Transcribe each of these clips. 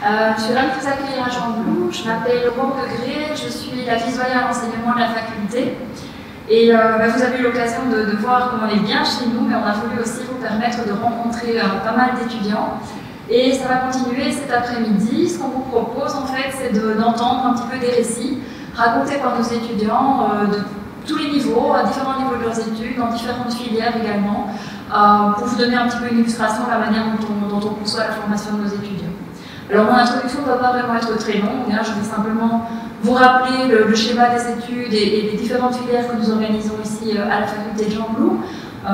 Je suis ravie de vous accueillir à Jean-Blou. Je m'appelle Aurore Degré, je suis la vice-doyenne à l'enseignement de la faculté. Et vous avez eu l'occasion de voir comment on est bien chez nous, mais on a voulu aussi vous permettre de rencontrer pas mal d'étudiants. Et ça va continuer cet après-midi. Ce qu'on vous propose, en fait, c'est d'entendre un petit peu des récits racontés par nos étudiants de tous les niveaux, à différents niveaux de leurs études, dans différentes filières également, pour vous donner un petit peu une illustration de la manière dont on conçoit la formation de nos étudiants. Alors mon introduction ne va pas vraiment être très longue, hein, je vais simplement vous rappeler le schéma des études et les différentes filières que nous organisons ici à la faculté de Jean-Blou.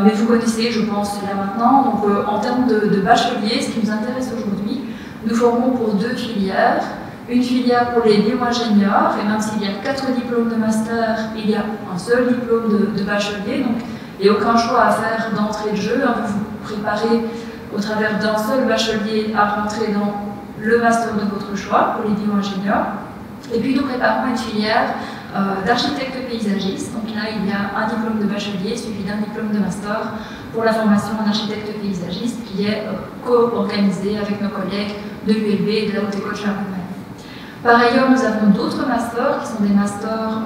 Mais vous connaissez, je pense, là maintenant. Donc en termes de bachelier, ce qui nous intéresse aujourd'hui, nous formons pour deux filières. Une filière pour les bio-ingénieurs, et même s'il y a 4 diplômes de master, il y a un seul diplôme de bachelier, donc il n'y a aucun choix à faire d'entrée de jeu. Hein, vous vous préparez au travers d'un seul bachelier à rentrer dans le master de votre choix pour les bio-ingénieurs. Et puis nous préparons une filière d'architecte paysagiste. Donc là, il y a un diplôme de bachelier suivi d'un diplôme de master pour la formation en architecte paysagiste qui est co-organisée avec nos collègues de l'ULB et de la Haute École Charlemagne. Par ailleurs, nous avons d'autres masters qui sont des masters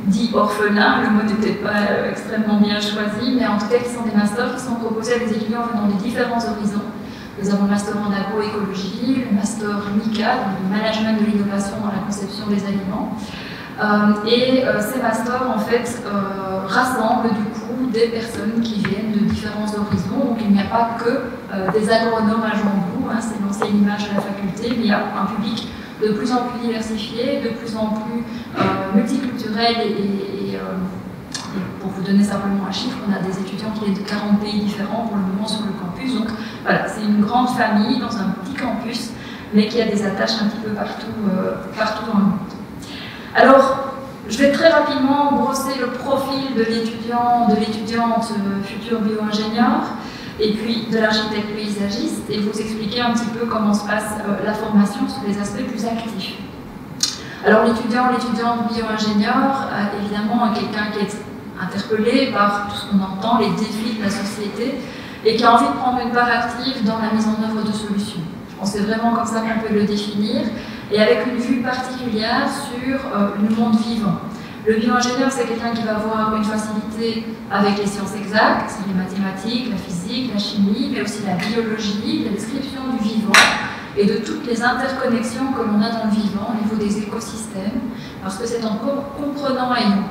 dits orphelins. Le mot n'est peut-être pas extrêmement bien choisi, mais en tout cas, qui sont des masters qui sont proposés à des étudiants venant de différents horizons. Nous avons le master en agroécologie, le master MICA, le management de l'innovation dans la conception des aliments. Ces masters, en fait, rassemblent du coup des personnes qui viennent de différents horizons. Donc il n'y a pas que des agronomes à Jean-Blou, hein, c'est l'ancienne image de la faculté, mais il y a un public de plus en plus diversifié, de plus en plus multiculturel et pour vous donner simplement un chiffre, on a des étudiants qui viennent de 40 pays différents pour le moment sur le campus. Donc voilà, c'est une grande famille dans un petit campus, mais qui a des attaches un petit peu partout dans le monde. Alors, je vais très rapidement brosser le profil de l'étudiant, de l'étudiante futur bio-ingénieur, et puis de l'architecte paysagiste, et vous expliquer un petit peu comment se passe la formation sur les aspects plus actifs. Alors l'étudiant, l'étudiante bio-ingénieur, évidemment, quelqu'un qui est interpellé par tout ce qu'on entend, les défis de la société, et qui a envie de prendre une part active dans la mise en œuvre de solutions. Je pense que c'est vraiment comme ça qu'on peut le définir, et avec une vue particulière sur le monde vivant. Le bio-ingénieur, c'est quelqu'un qui va avoir une facilité avec les sciences exactes, les mathématiques, la physique, la chimie, mais aussi la biologie, la description du vivant, et de toutes les interconnexions que l'on a dans le vivant au niveau des écosystèmes, parce que c'est en comprenant et en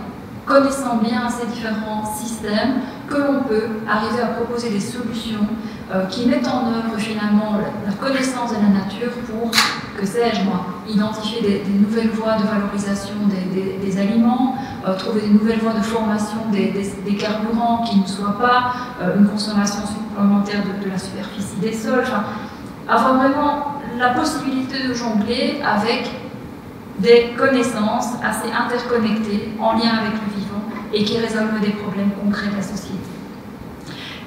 connaissant bien ces différents systèmes que l'on peut arriver à proposer des solutions qui mettent en œuvre finalement la connaissance de la nature pour, que sais-je moi, identifier des nouvelles voies de valorisation des aliments, trouver des nouvelles voies de formation des carburants qui ne soient pas une consommation supplémentaire de la superficie des sols, enfin, avoir vraiment la possibilité de jongler avec des connaissances assez interconnectées en lien avec le vivant et qui résolvent des problèmes concrets de la société.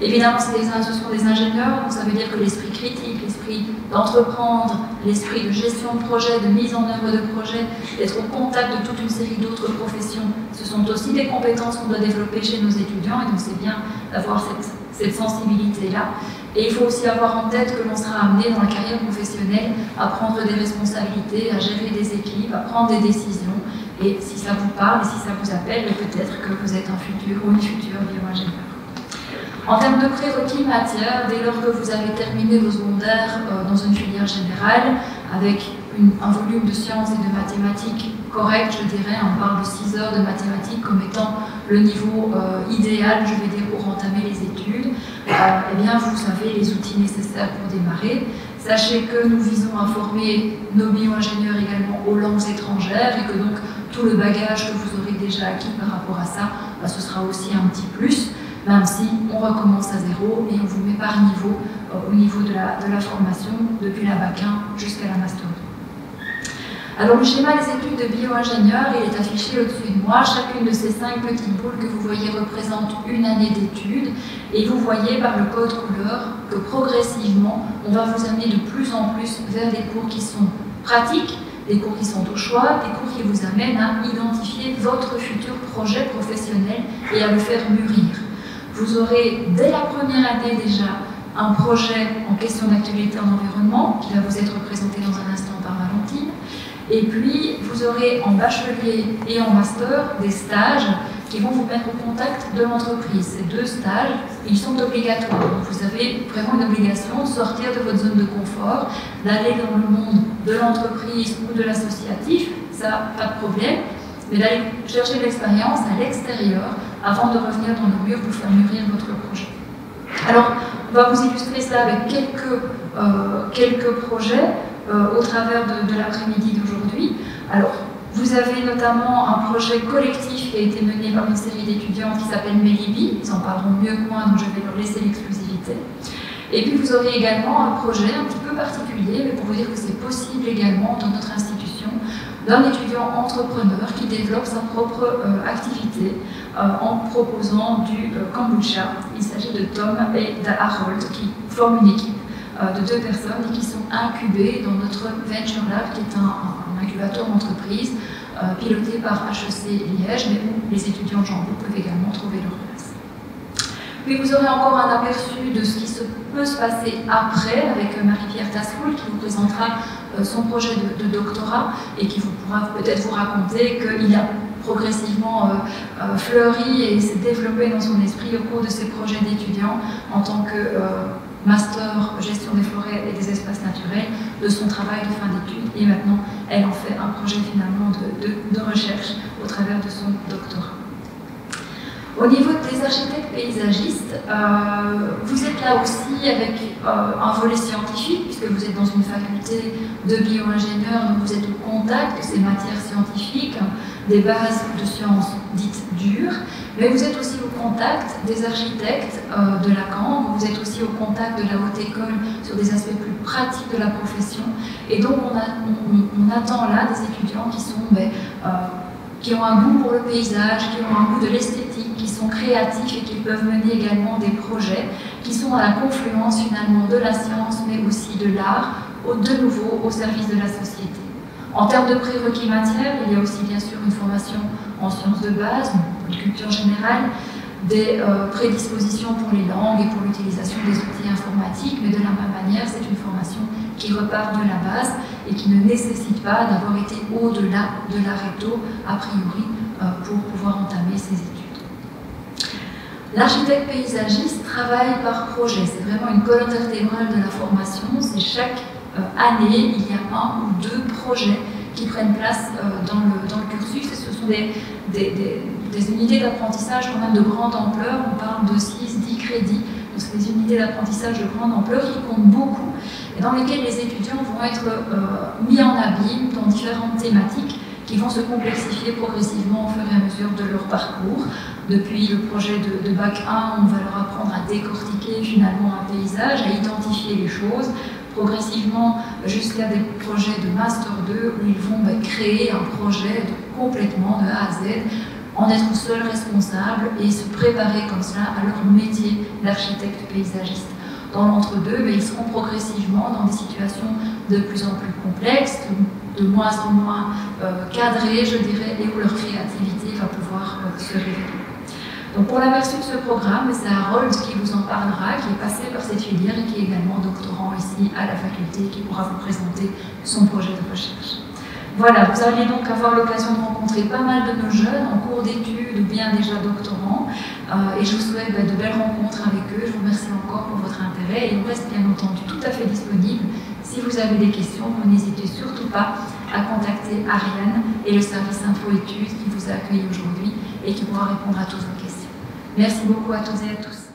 Évidemment, ce sont des ingénieurs, donc ça veut dire que l'esprit critique, l'esprit d'entreprendre, l'esprit de gestion de projet, de mise en œuvre de projet, d'être au contact de toute une série d'autres professions, ce sont aussi des compétences qu'on doit développer chez nos étudiants, et donc c'est bien d'avoir cette sensibilité-là. Et il faut aussi avoir en tête que l'on sera amené dans la carrière professionnelle à prendre des responsabilités, à gérer des équipes, à prendre des décisions. Et si ça vous parle, et si ça vous appelle, peut-être que vous êtes un futur ou une future bio-ingénieur. En termes de prérequis matière, dès lors que vous avez terminé vos secondaires dans une filière générale, avec un volume de sciences et de mathématiques correct, je dirais, on parle de 6 heures de mathématiques comme étant le niveau idéal, je vais dire, pour entamer les études, eh bien vous savez les outils nécessaires pour démarrer. Sachez que nous visons à former nos bio-ingénieurs également aux langues étrangères et que donc tout le bagage que vous aurez déjà acquis par rapport à ça, ce sera aussi un petit plus, même si on recommence à zéro et on vous met par niveau au niveau de la formation, depuis la Bac 1 jusqu'à la Master 2. Alors le schéma des études de bio-ingénieur, il est affiché au-dessus de moi. Chacune de ces 5 petites boules que vous voyez représente une année d'études. Et vous voyez par le code couleur que progressivement, on va vous amener de plus en plus vers des cours qui sont pratiques, des cours qui sont au choix, des cours qui vous amènent à identifier votre futur projet professionnel et à le faire mûrir. Vous aurez dès la première année déjà un projet en question d'actualité en environnement qui va vous être présenté dans un instant par Valentine. Et puis, vous aurez en bachelier et en master des stages qui vont vous mettre au contact de l'entreprise. Ces 2 stages, ils sont obligatoires. Donc vous avez vraiment une obligation de sortir de votre zone de confort, d'aller dans le monde de l'entreprise ou de l'associatif, ça, pas de problème, mais d'aller chercher de l'expérience à l'extérieur avant de revenir dans nos murs pour faire mûrir votre projet. Alors, on va vous illustrer ça avec quelques projets au travers de l'après-midi d'aujourd'hui. Alors, vous avez notamment un projet collectif qui a été mené par une série d'étudiantes qui s'appelle Mélibi, ils en parleront mieux que moi, donc je vais leur laisser l'exclusivité. Et puis vous aurez également un projet un petit peu particulier, mais pour vous dire que c'est possible également dans notre institution, d'un étudiant entrepreneur qui développe sa propre activité en proposant du kombucha. Il s'agit de Tom et d'Harold qui forment une équipe de 2 personnes et qui sont incubées dans notre Venture Lab, qui est un incubateur d'entreprise piloté par HEC Liège, mais où les étudiants de Jambout peuvent également trouver leur place. Puis vous aurez encore un aperçu de ce qui peut se passer après avec Marie-Pierre Tassoul qui vous présentera son projet de doctorat et qui pourra peut-être vous raconter qu'il a progressivement fleuri et s'est développé dans son esprit au cours de ses projets d'étudiants en tant que master gestion des forêts et des espaces naturels, de son travail de fin d'études, et maintenant elle en fait un projet finalement de recherche au travers de son doctorat. Au niveau des architectes paysagistes, vous êtes là aussi avec un volet scientifique, puisque vous êtes dans une faculté de bio-ingénieurs, donc vous êtes au contact de ces matières scientifiques, des bases de sciences dites dures, mais vous êtes aussi au contact des architectes de Lacan, vous êtes aussi au contact de la haute école sur des aspects plus pratiques de la profession, et donc on attend là des étudiants qui ont un goût pour le paysage, qui ont un goût de l'esthétique, qui sont créatifs et qui peuvent mener également des projets qui sont à la confluence finalement de la science mais aussi de l'art, de nouveau au service de la société. En termes de prérequis matière, il y a aussi bien sûr une formation en sciences de base, en culture générale, des prédispositions pour les langues et pour l'utilisation des outils informatiques, mais de la même manière, c'est une formation qui repart de la base et qui ne nécessite pas d'avoir été au-delà de la recto, a priori, pour pouvoir entamer ses études. L'architecte paysagiste travaille par projet, c'est vraiment une colonne vertébrale de la formation, c'est chaque année, il y a 1 ou 2 projets qui prennent place dans le cursus, et ce sont des unités d'apprentissage quand même de grande ampleur, on parle de 6-10 crédits, donc c'est des unités d'apprentissage de grande ampleur qui comptent beaucoup, et dans lesquelles les étudiants vont être mis en abîme dans différentes thématiques qui vont se complexifier progressivement au fur et à mesure de leur parcours. Depuis le projet de Bac 1, on va leur apprendre à décortiquer finalement un paysage, à identifier les choses, progressivement jusqu'à des projets de Master 2 où ils vont créer un projet complètement de A à Z, en être seuls responsables et se préparer comme cela à leur métier d'architecte paysagiste. Dans l'entre-deux, ils seront progressivement dans des situations de plus en plus complexes, de moins en moins cadrées, je dirais, et où leur créativité va pouvoir se révéler. Donc pour l'aperçu de ce programme, c'est Harold qui vous en parlera, qui est passé par cette filière et qui est également doctorant ici à la faculté, qui pourra vous présenter son projet de recherche. Voilà, vous allez donc avoir l'occasion de rencontrer pas mal de nos jeunes en cours d'études ou bien déjà doctorants, et je vous souhaite de belles rencontres avec eux. Je vous remercie encore pour votre intérêt et on reste bien entendu tout à fait disponible. Si vous avez des questions, vous n'hésitez surtout pas à contacter Ariane et le service info-études qui vous a accueilli aujourd'hui et qui pourra répondre à toutes vos questions. Merci beaucoup à toutes et à tous.